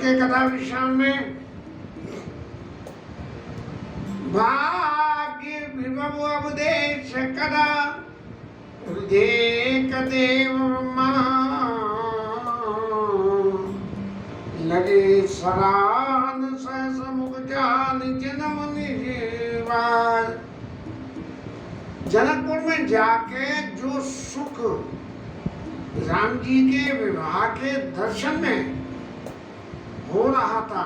के कथा विश्राम में भाग्य विभव अवदेश कदा हृदय कदेव ब्रह्मा लगे सरान सहस मुख जान जन्म निवास। जनकपुर में जाके जो सुख राम जी के विवाह के दर्शन में हो रहा था,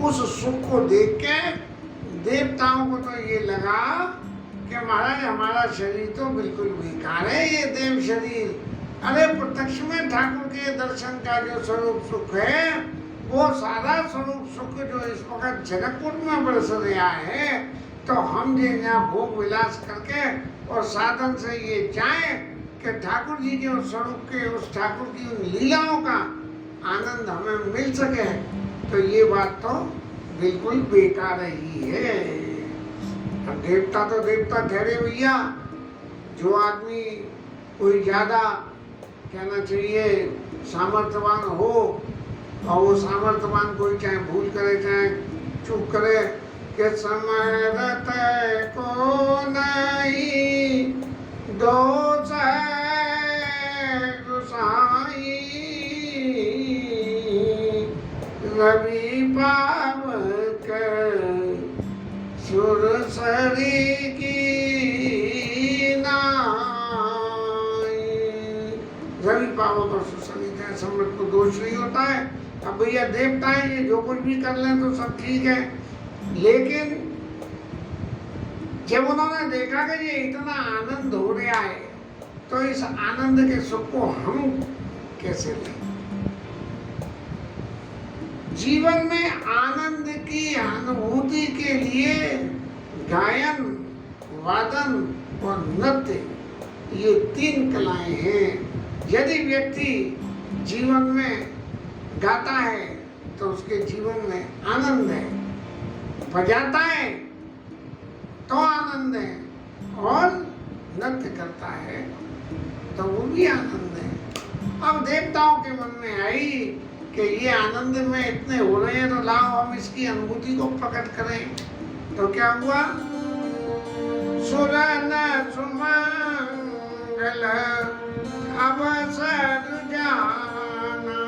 उस सुख को देख के देवताओं को तो ये लगा कि महाराज हमारा शरीर तो बिल्कुल बेकार है, ये देव शरीर। अरे प्रत्यक्ष में ठाकुर के दर्शन का जो स्वरूप सुख है, वो सारा स्वरूप सुख जो इस वक्त जनकपुर में बरस रहा है, तो हम जो यहाँ भोग विलास करके और साधन से ये चाहे कि ठाकुर जी के उस स्वरूप के, उस ठाकुर की उन लीलाओं का आनंद हमें मिल सके, तो ये बात तो बिल्कुल बेकार ही है। अब देवता तो देवता ठहरे भैया, जो आदमी कोई ज्यादा कहना चाहिए सामर्थ्यवान हो, और वो सामर्थ्यवान कोई चाहे भूल करे चाहे चूक करे, कि समरथ को नहीं दोष गुसाई, रवि पावक सुरसरी की नाई। रवि पावक और सुरसरी के समृद्ध को दोष नहीं होता है। अब भैया देवता है, ये जो कुछ भी कर लें तो सब ठीक है, लेकिन जब उन्होंने देखा कि ये इतना आनंद हो रहा है, तो इस आनंद के सुख को हम कैसे लें। जीवन में आनंद की अनुभूति के लिए गायन, वादन और नृत्य, ये तीन कलाएं हैं। यदि व्यक्ति जीवन में गाता है तो उसके जीवन में आनंद है, बजाता है तो आनंद है, और नृत्य करता है तो वो भी आनंद है। अब देवताओं के मन में आई कि ये आनंद में इतने हो रहे हैं, तो लाओ हम इसकी अनुभूति को प्रकट करें। तो क्या हुआ? सुरन सुमंगल अवसर जाना,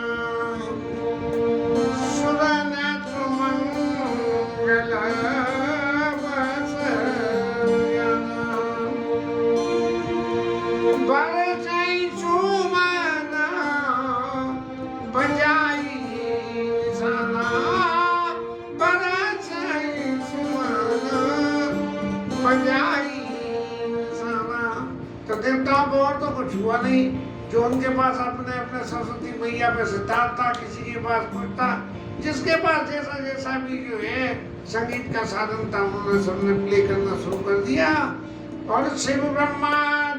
सुरन सुमंगल अवसर जाना, बरसई सुमना बजाई सना, बरसई सुमना बजाई सना। तो देवताओं को और तो कुछ हुआ नहीं, जो उनके पास अपने अपने सरस्वती मैया पे सितार था, किसी के पास कुछ था, जिसके पास जैसा जैसा भी जो है संगीत का साधन था, उन्होंने सबने प्ले करना शुरू कर दिया। और शिव ब्रह्मा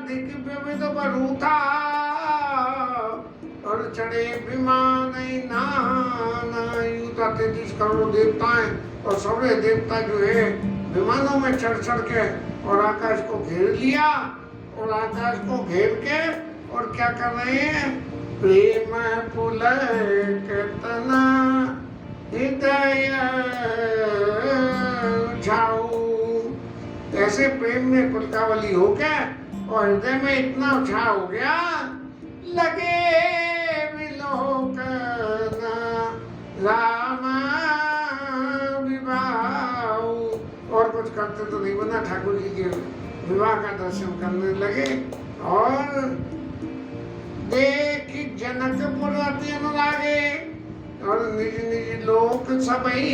दिव्य विद बरूथा, और चढ़े विमान नाना। 33 करोड़ देवता हैं, और सारे देवता जो है विमानों में चढ़ चढ़ के और आकाश को घेर लिया, और आकाश को घेर के और क्या कर रहे हैं? प्रेम पुलकितना हृदय छाऊ। ऐसे प्रेम में पुलकावली हो गया और हृदय में इतना उछाह हो गया, लगे विलोकना रामा विवाह। और कुछ करते तो नहीं बना, ठाकुर जी के विवाह का दर्शन करने लगे। और देख जनकपुर अति अनुरागे, और निज निज लोक सबई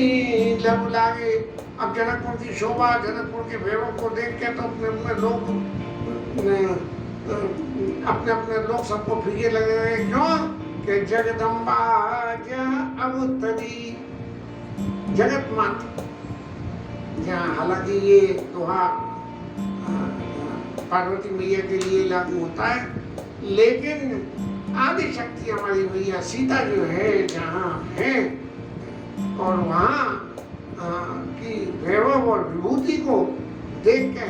लव लागे। अब जनकपुर की शोभा, जनकपुर के वैभव को देख के तो अपने अपने लोग अपने अपने लोग सबको फीके लगे रहे। क्यों? कि जगदम्बा अवतरी, जगत माता। जहाँ हालांकि ये दोहा पार्वती मैया के लिए लागू होता है, लेकिन आदि शक्ति हमारी मैया सीता जो है जहाँ है, और वहाँ की वैभव और विभूति को देख के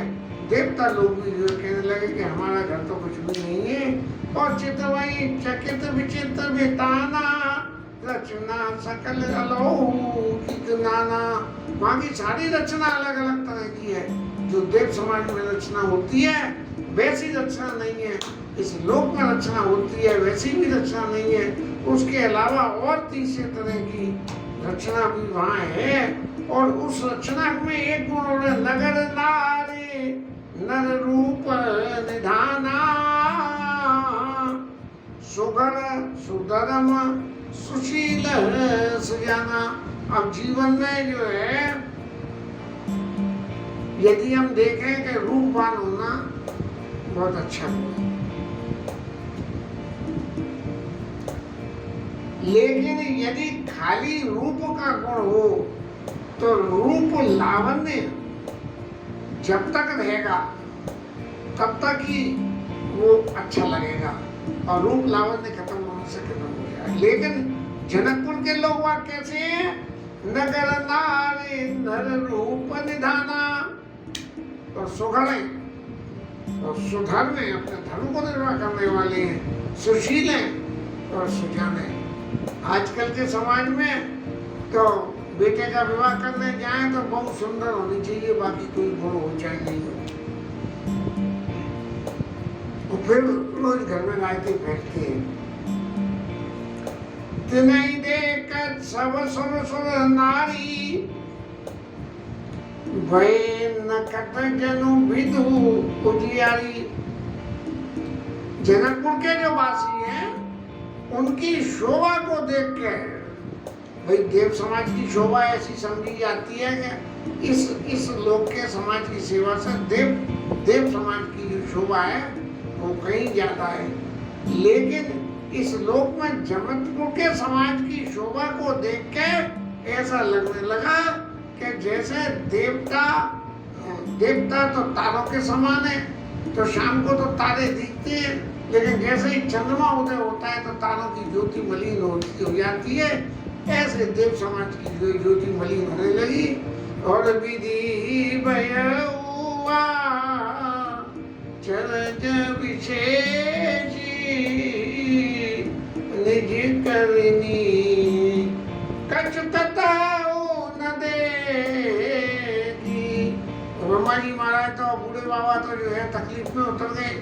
देवता लोग भी जो कहने लगे कि हमारा घर तो कुछ भी नहीं है। और चितवई चकित विचित्र विताना रचना सकल अलौकिक नाना। वहाँ की सारी रचना अलग अलग तरह की है। जो देव समाज में रचना होती है वैसी रचना नहीं है, इस लोक में रचना होती है वैसी भी रचना नहीं है। उसके अलावा और तीसरे तरह की रचना भी वहाँ है। और उस रचना में एक गुण और नगर नारी नर रूप निधाना सुगर सुधर्म सुशील सुजाना। अब जीवन में जो है यदि हम देखें कि रूपवान होना बहुत अच्छा है, लेकिन यदि खाली रूप का गुण हो तो रूप लावण्य जब तक रहेगा तब तक ही वो अच्छा लगेगा और रूप लावण्य खत्म होने से खत्म हो जाएगा। लेकिन जनकपुर के लोग वहाँ कैसे हैं? नगर नारी नर रूप निधाना और सुघड़ और सुधर्म में अपने धर्म को निर्वाह करने वाले हैं, सुशील हैं और सुजान हैं। आजकल के समाज में तो बेटे का विवाह करने जाएं तो बहुत सुंदर होनी चाहिए, बाकी कोई गुण हो चाहे नहीं हो। तो फिर रोज घर में गायत्री बैठते हैं। तिनहि देख सब सुर सुर नारी भय नकट जनु विदु उजियारी। जनकपुर के जो वासी हैं उनकी शोभा को देख के, भाई देव समाज की शोभा ऐसी समझी जाती है कि इस लोक के समाज की सेवा से देव समाज की जो शोभा है वो कहीं ज्यादा है। लेकिन इस लोक में जनकपुर के समाज की शोभा को देख के ऐसा लगने लगा कि जैसे देवता तो तारों के समान है, तो शाम को तो तारे दिखते हैं, लेकिन जैसे ही चंद्रमा उदय होता है तो तारों की ज्योति मलिन हो जाती है। ऐसे देव समाज की ज्योति मलिन होने लगी। और विधि भयउआ चरज विशेषी निज करनी कछ कताओ न देगी। ब्रह्मा जी महाराज तो बूढ़े बाबा तो जो है तकलीफ में उतर गए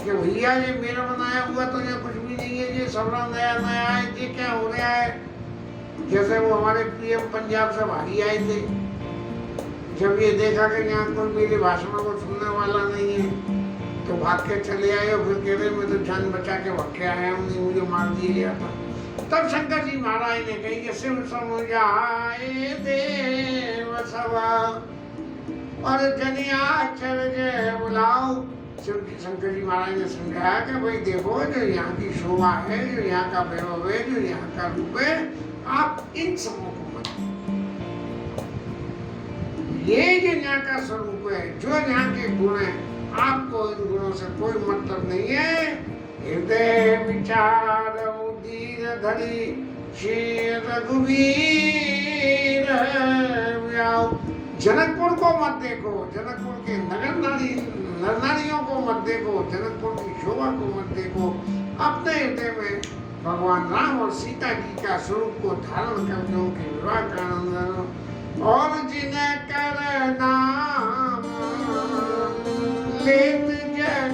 कि भैया ये मेरा बनाया हुआ तो ये कुछ भी नहीं है, ये सब नया नया है, ये क्या हो रहा है। जैसे वो हमारे पीएम पंजाब से भागी आए थे, जब ये देखा कि यहाँ कोई मेरे भाषणों को सुनने वाला नहीं है तो भाग के चले आए। और फिर कह रहे मैं तो जान बचा के भाग के आया हूँ, नहीं मुझे मार दिया गया था। तब शंकर जी महाराज ने कही कि शिव समुझाए देव सभा और जनिया चल बुलाओ। शंकर जी महाराज ने समझाया कि भाई देखो जो यहाँ की शोभा है, जो यहाँ का वैभव है, जो यहाँ का रूप है, आप इन सबों को मत, ये जो यहाँ का स्वरूप है, जो यहाँ के गुण है, आपको इन गुणों से कोई मतलब नहीं है। हृदय विचार धीर धरी श्री रघुवीर व्याओ। जनकपुर को मत देखो, जनकपुर के नर नारियों को मत देखो, जनकपुर की शोभा को मत देखो। अपने हृदय में भगवान राम और सीता जी का स्वरूप को धारण करके उनके विवाह का आनंद और जिन्हें कर नाम लेत जग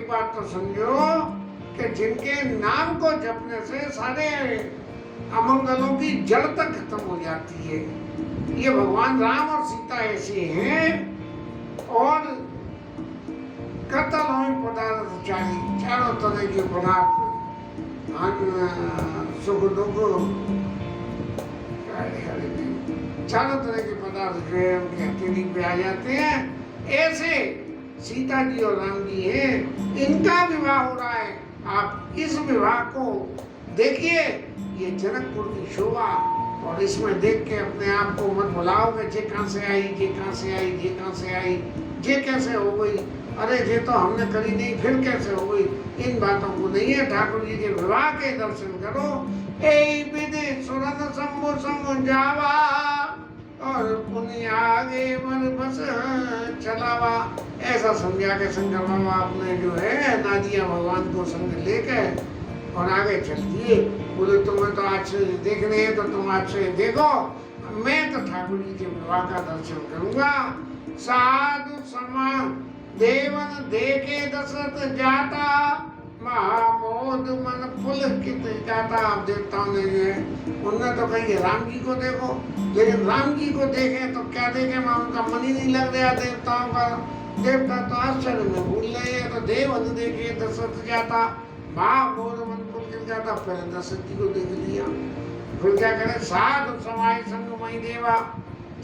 एक बात तो समझो कि जिनके नाम को जपने से सारे अमंगलों की जड़ तक खत्म हो जाती है, ये भगवान राम और सीता ऐसे हैं। और कतल हो पदार्थ चाहिए, चारों तरह के पदार्थ, सुख दुख, चारों तरह के पदार्थ जो है उनके हथेली पे आ जाते हैं। ऐसे सीता जी और राम जी हैं, इनका विवाह हो रहा है। आप इस विवाह को देखिए, ये जनकपुर की शोभा, और इसमें देख के अपने आप को मत भुलाओगे जे कहाँ से आई, जे कहाँ से आई, जे कहाँ से आई, जे कैसे हो गई, अरे ये तो हमने करी नहीं, फिर कैसे हो गई, इन बातों को नहीं है। ठाकुर जी के विवाह के दर्शन करो। ए विदे सुरन शंभु संग जावा, और पुण्य आगे मन बस चलावा। ऐसा समझा के शंकर बाबा अपने जो है नादिया भगवान को संग लेकर और आगे चल दिए। बोले तुम्हें तो आज से देखने हैं तो तुम आज से देखो, मैं तो ठाकुर जी के विवाह का दर्शन करूंगा। साधु समा देवन देखे दशरथ जाता, महामोद मन पुलकित जाता। अब देवताओं ने जो है उनने तो कही राम जी को देखो, लेकिन राम जी को देखें तो क्या देखें, मैं उनका मन ही नहीं लग रहा देवताओं का। देवता तो आश्चर्य में भूल रहे हैं। तो देवन देखे दशरथ जाता, महामोद मन पुलकित जाता। पहले दशरथ जी को देख लिया, फिर क्या करे, साधु समाय संगमय देवा,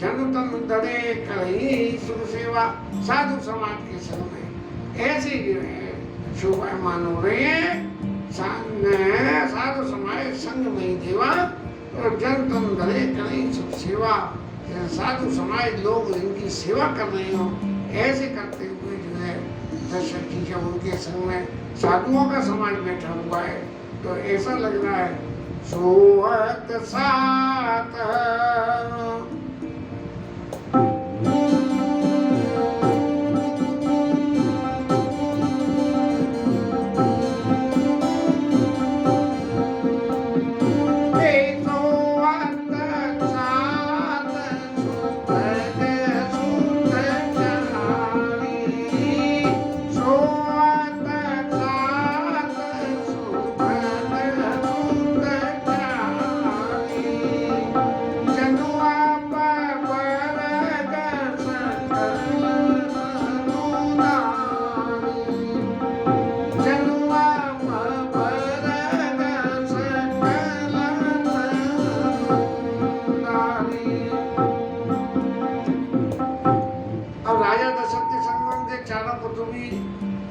जन तन धरे करही सुख सेवा। साधु समाज के संग में ऐसे जो है शोभायमान हो रहे हैं। साधु समाज संग में देवा और जन तन धरे करही सुख सेवा। साधु समाज लोग इनकी सेवा कर रहे हो, ऐसे करते हुए जो है दशरथ जी जब उनके संग में साधुओं का समाज बैठा हुआ है तो ऐसा लग रहा है सोहत साथ।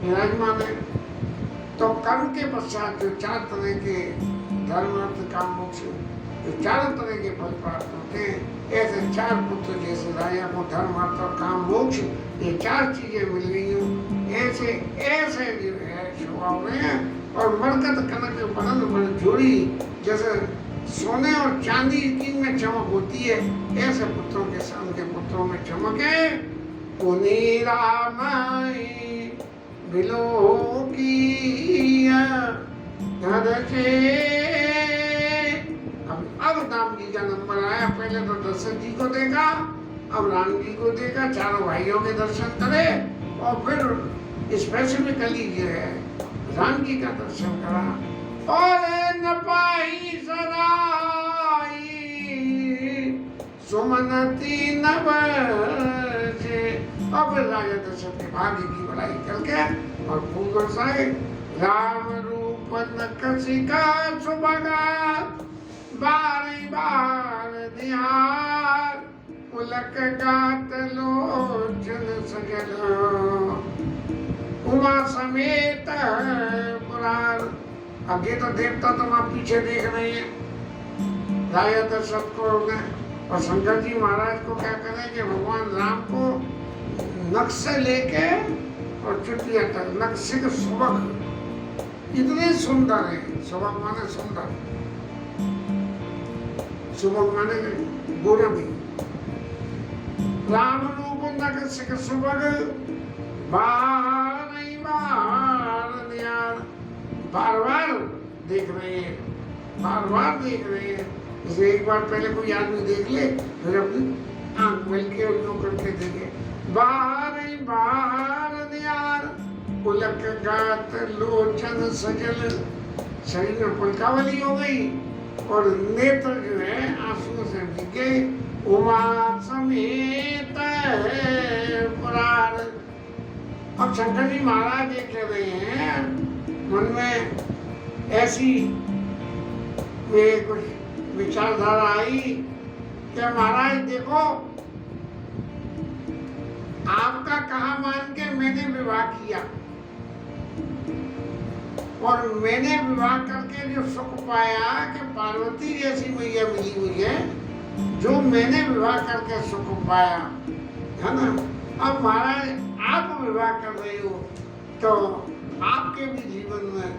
विराजमान है। तो कर्म के पश्चात जो चार तरह के धर्म अर्थ काम मोक्ष, जो चारों तरह के फल प्राप्त होते हैं, ऐसे चार पुत्र जैसे राजा को धर्म अर्थ और काम मोक्ष ये चार चीजें मिल गई हो, ऐसे ऐसे जो है शोभा हो रहे हैं। और मरकत कनक बनन बन जोड़ी, जैसे सोने और चांदी की में चमक होती है, ऐसे पुत्रों के साथ के पुत्रों में चमक है। पुनि रामाई बिलो किया घर से। अब राम जी का नंबर आया। पहले तो दशरथ जी को देखा, अब राम जी को देखा, चारों भाइयों के दर्शन करे और फिर स्पेसिफिकली जो है राम जी का दर्शन करा। और न पाई सराई सुमनती न बचे। अब राजा दशरथ के भाग्य की बड़ाई करके और फूल बरसाए। राम रूप नकसिका सुभगा, बारी बार निहार, पुलक गात लोचन सजल, उमा समेत पुराण। अब ये तो देवता तुम आप पीछे देख रहे हैं, राजा दशरथ को और शंकर जी महाराज को क्या करें कि भगवान राम को नक्श से लेके और चुटिया तक, नक्श के सुबक इतने सुंदर है। सुबक माने सुंदर, सुबक माने गोरे भी। राम रूप नक्श के सुबक, बार बार देख रहे हैं, बार बार देख रहे हैं। जैसे एक बार पहले कोई आदमी देख ले, फिर अपनी आंख मिल के और यूं करके देखे। बार बार यार पुलक गात लोचन सजल, शरीर में पुलकावली हो गई और नेत्र जो है आंसुओं से भीगे। उमा समेत पुराण। अब शंकर जी महाराज ये कह रहे हैं, मन में ऐसी वे कुछ विचारधारा आई कि महाराज देखो, आपका कहा मान के मैंने विवाह किया और मैंने विवाह करके जो सुख पाया कि पार्वती जैसी मैया मिली हुई है, जो मैंने विवाह करके सुख पाया है ना। अब महाराज आप विवाह कर रहे हो तो आपके भी जीवन में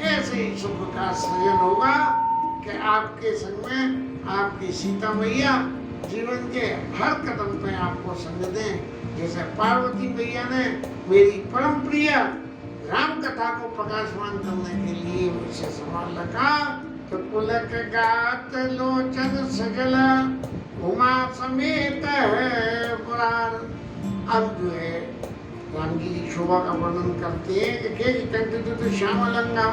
ऐसे ही सुख का सृजन होगा कि आपके संग में आपकी सीता मैया जीवन के हर कदम पे आपको संग दें। जैसे पार्वती मैया ने मेरी परम प्रिय राम कथा को प्रकाशमान करने के लिए मुझसे सवाल रखा, तो पुलक गात लोचन सजल उमा समेत है पुराण। अब जो है राम जी की शोभा का वर्णन करते हैं कि कंठ श्यामलंगा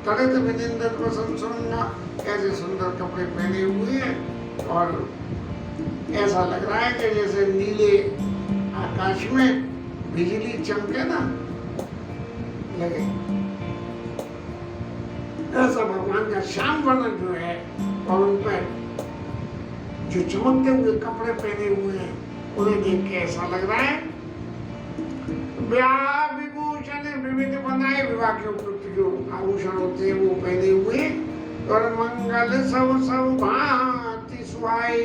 तड़ित विनिंदर वसन सुरंगा, ऐसे सुंदर कपड़े पहने हुए हैं और ऐसा लग रहा है कि जैसे नीले आकाश में बिजली चमके ना लगे, ऐसा भगवान का श्याम वर्णन जो है और उन पर जो चमकते हुए कपड़े पहने हुए हैं उन्हें देख के ऐसा लग रहा है ब्याह विभूषण विविध बनाए, विवाह के उपयुक्त जो आभूषण होते हैं वो पहने हुए और मंगल सब सब भांति सुहाए।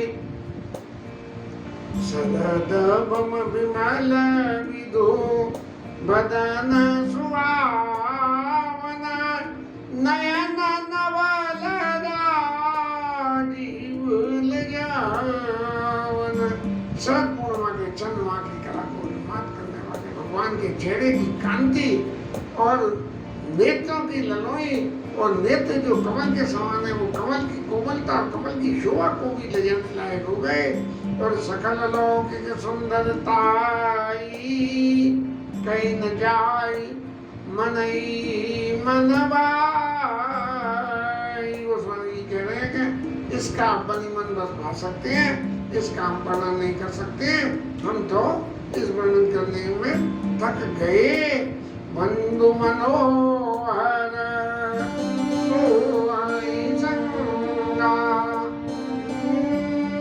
सदबम विमल विधो बदन सुहावन, नयन नवल राजीव लजावन। शरद पूर्णिमा के चंद्रमा की कला को निर्माण करने वाले भगवान के चेहरे की कांति और नेत्रों की ललोई और नेत्र जो कमल के समान है, वो कमल की कोमलता और कमल की शोभा को भी ले जाने लायक हो गए। और सकल लौकिक सुंदरता कहीं न जाए मनई मनवाई। वो स्वामी कह रहे हैं कि इसका अपनी मन बस भा सकते हैं, इसका हम वर्णन नहीं कर सकते। हम तो इस वर्णन करने में थक गए। बंधु मनोहर संगा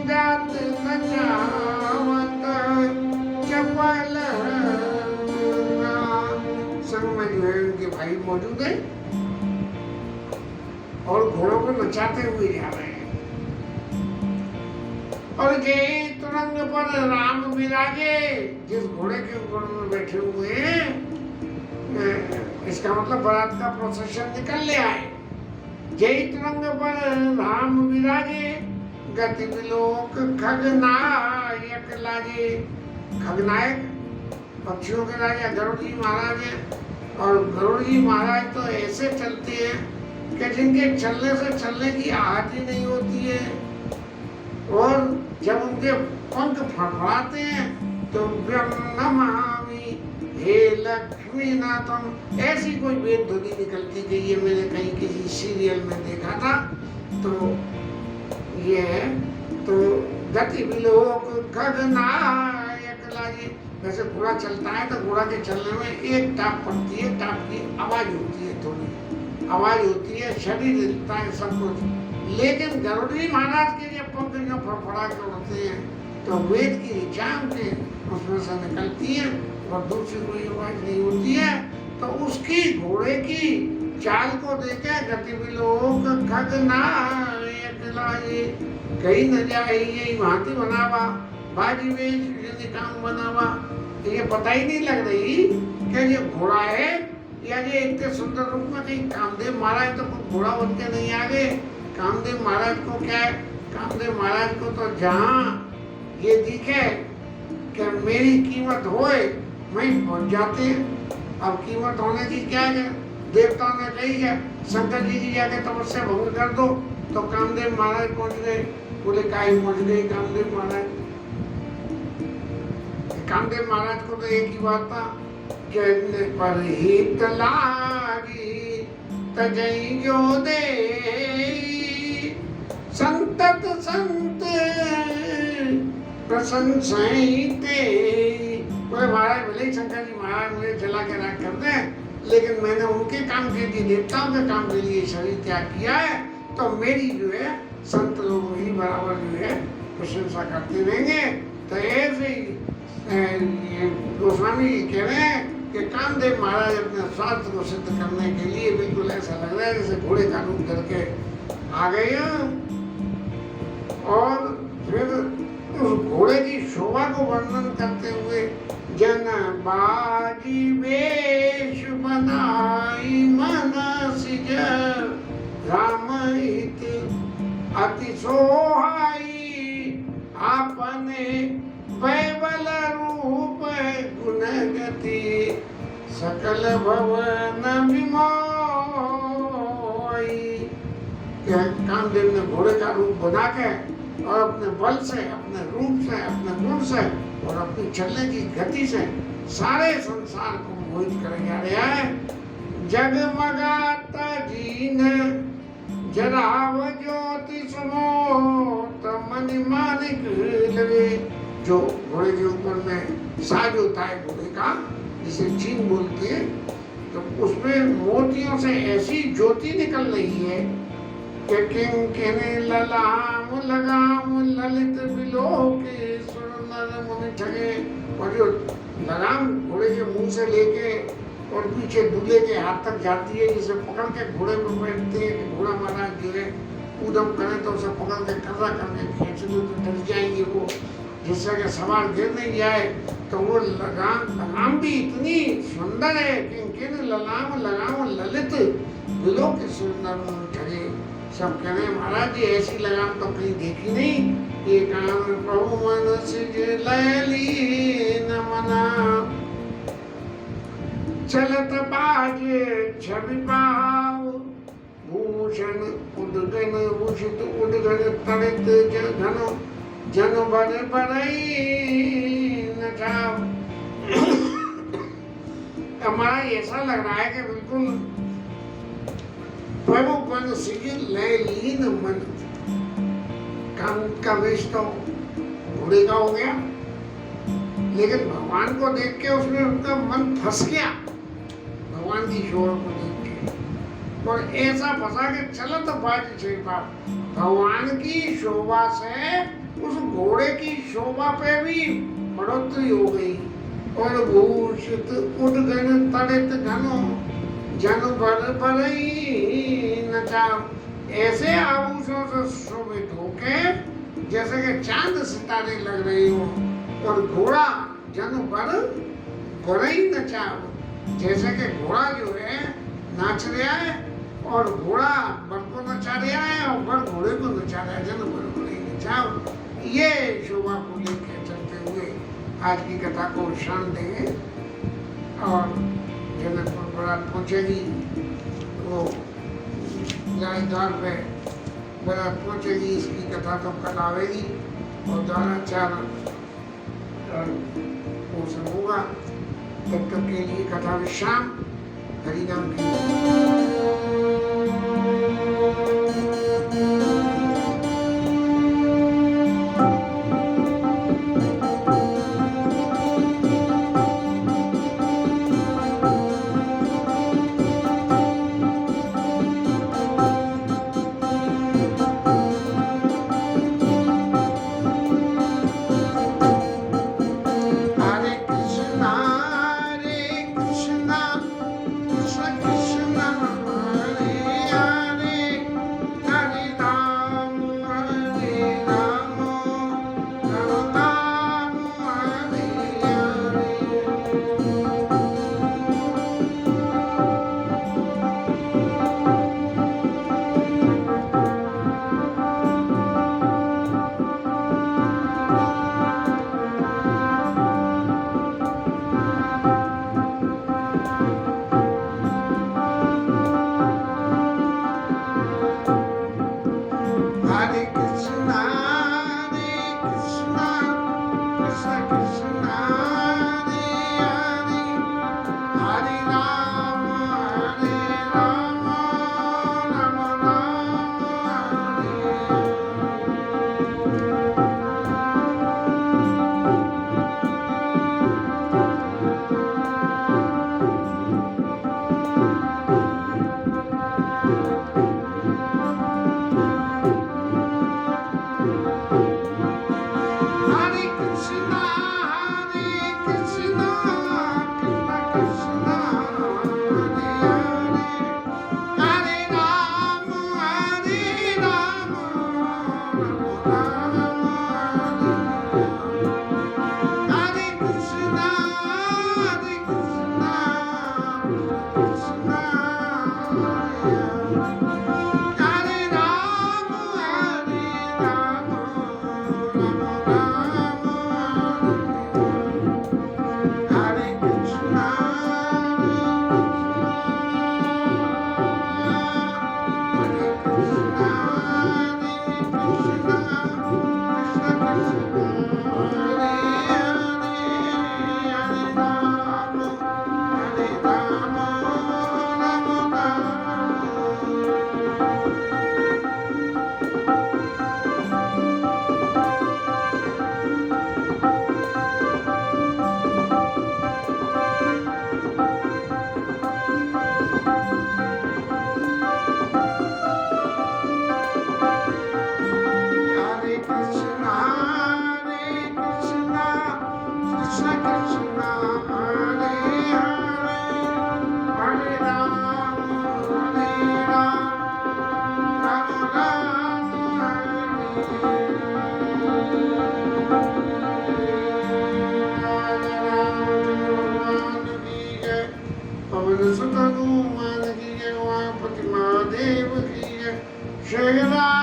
जात नचावत चपल। संग में जो है उनके भाई मौजूद है और घोड़ों को नचाते हुए जा रहे हैं। और जे तुरंग पर राम विराजे, जिस घोड़े के ऊपर में बैठे हुए हैं, इसका मतलब बारात का प्रोसेशन निकल ले आए। जय तुरंग पर राम विराजे, गति विलोक खगनायक लाजे। खगनायक पक्षियों के राजा गरुड़ जी महाराज हैं और गरुड़ जी महाराज तो ऐसे चलते हैं कि जिनके चलने से चलने की आहट ही नहीं होती है। और जब उनके पंख फड़फड़ाते हैं तो ब्रह्मणामि हे लक्ष्मी नाथम, ऐसी कोई वेद ध्वनि निकलती गई है। मैंने कहीं किसी सीरियल में देखा था। तो ये तो गति विलोक खगनायक लाजे। वैसे घोड़ा चलता है तो घोड़ा के चलने में एक टाप पड़ती है, टाप की आवाज होती है, थोड़ी आवाज होती है, शरीर हिलता है, सब कुछ। लेकिन गरुड़ जी महाराज के जब पंख जो फड़फड़ा के उड़ते हैं तो वेद की ऋचाएं के उसमें से निकलती है और दूसरी कोई आवाज नहीं होती है। तो उसकी घोड़े की चाल को देखे गति विलोक खगनायक लाजे, कहीं न जाए यही भांति बनावा, बाजी वेश यदि काम बनावा। तो ये पता ही नहीं लग रही कि ये घोड़ा है या ये इतने सुंदर रूप में कहीं कामदेव महाराज तो घोड़ा बन के नहीं आ गए। कामदेव महाराज को क्या है, कामदेव महाराज को तो जहाँ ये दिखे कि मेरी कीमत होए वहीं पहुंच जाते हैं। अब कीमत होने की क्या है, देवताओं ने कही है शंकर जी की जाके तपस्या भंग कर दो, तो कामदेव महाराज पहुंच गए। बोले काहे पहुंच गए कामदेव महाराज? कामदेव महाराज को तो एक ही बात था जन पर हित लागी तजई जो दे संतत संत प्रशंसते। बोले महाराज भले ही शंकर जी महाराज मुझे जला के राख कर दे, लेकिन मैंने उनके काम के लिए, देवताओं के काम के लिए शरीर त्याग किया है, तो मेरी जो है संत लोग ही बराबर जो है प्रशंसा करते रहेंगे। तो ऐसे ही गोस्वामी जी कह रहे हैं कि कामदेव महाराज अपने स्वार्थ को सिद्ध करने के लिए बिल्कुल ऐसा लग रहा है जैसे घोड़े का रूप करके आ गए और फिर उस घोड़े की शोभा को वर्णन करते हुए जन बाजी वेश बनाई मन सिज राम हित अति सोहाई आपने वैबल रूप गुण गति सकल भवन विमोई। कामदेव ने घोड़े का रूप बना के और अपने बल से, अपने रूप से, अपने गुण से और अपनी चलने की गति से सारे संसार को मोहित कर जा रहा है। जगमगाता जीन जराव ज्योति समो तमन मानिक लगे। जो घोड़े के ऊपर में साज होता है घोड़े का, जिसे चीन बोलते हैं, तो उसमें मोतियों से ऐसी ज्योति निकल रही है कि किंकिनी ललाम लगाम ललित बिलोके सुर नर मुनि ठगे। और जो लगाम घोड़े के मुंह से लेके और पीछे दूल्हे के हाथ तक जाती है, जिसे पकड़ के घोड़े पर बैठते हैं कि घोड़ा महाराज जो है ऊधम करे तो उसे पकड़ के कर्रा करके खींच लो तो डर जाएंगे वो, जिससे कि सवार गिर नहीं जाए। तो वो लगाम भी इतनी सुंदर है कि किन ललाम लगाम ललित बिलों के सुंदर ठगे। सब कह रहे महाराज जी ऐसी लगाम तो कहीं देखी नहीं। ये काम प्रभु मन सिज लयली न मना चलत बाजे छवि पाव भूषण उदगन भूषित उदगन तड़ित घन जन बर बरई न जाओ। हमारा ऐसा लग रहा है कि बिल्कुल प्रभु मन सिज लयलीन मन। काम का वेश तो घोड़े का हो गया, लेकिन भगवान को देख के उसमें उनका मन फंस गया भगवान की शोभा को देख के, और ऐसा फंसा के चलो तो बाज भगवान की शोभा से उस घोड़े की शोभा पे भी बढ़ोतरी हो गई। और भूषित उदगन तड़ित घनो जन बर बरई न जाओ। ऐसे आभूषणों से शोभित होके जैसे कि चांद सितारे लग रही हो, और घोड़ा जन बर बरई न जाओ, जैसे कि घोड़ा जो है नाच रहा है और घोड़ा बर को नचा रहा है और बर घोड़े को नचा रहा है, जन बर बरई नचाओ। ये शोभा को लेकर चलते हुए आज की कथा को विश्राम देंगे और जनकपुर बारात पहुंचेगी, वो द्वार पे बारात पहुंचेगी, इसकी कथा तो कल आवेगी और द्वाराचार वो सब होगा। तब तक के लिए कथा विश्राम। हरिनाम की Krishna पवन सुत हनुमान की जय, उमापति महादेव की जय। शेरा